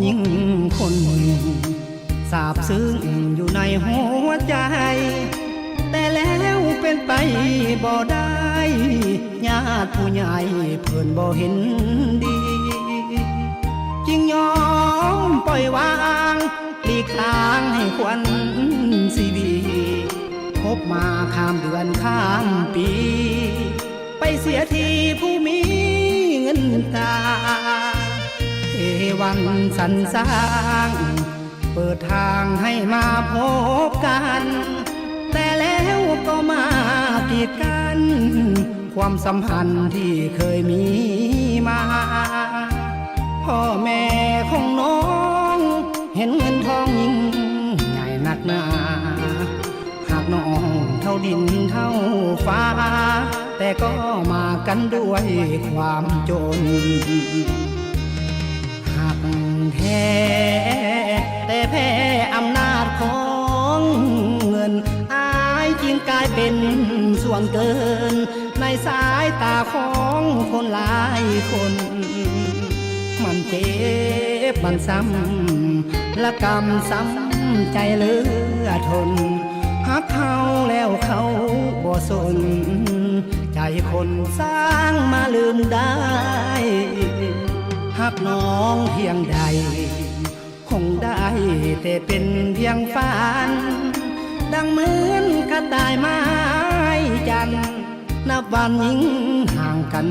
ยิ่งคนสาบซึ้งอยู่ในหัวใจแต่แล้วเป็นไปบ่ได้ญาติผู้ใหญ่เพิ่นบ่เห็นดีจึงยอมปล่อยวางหลีกทางให้ควันชีวีพบมาข้ามเดือนข้ามปีไปเสียทีผู้มีเงินตาเทวันสรรสร้างเปิดทางให้มาพบกันแต่แล้วก็มากีดกันความสัมพันธ์ที่เคยมีมาพ่อแม่ของน้องเห็นเงินทองยิ่งใหญ่นักหนาหากน้องเท่าดินเท่าฟ้าแต่ก็มากันด้วยความจนหักแท้แต่แพ้อำนาจของเงินอายจึงกลายเป็นส่วนเกินในสายตาของคนหลายคนมันเจ็บมันซ้ำละกรรมซ้ำใจเหลือทนหักเขาแล้วเขาบ่สนใจคนสร้างมาลืมได้หักน้องเพียงใดคงได้แต่เป็นเพียงฝันดังเหมือนกระต่ายไม้จันทร์นับวันยิ่งห่างกัน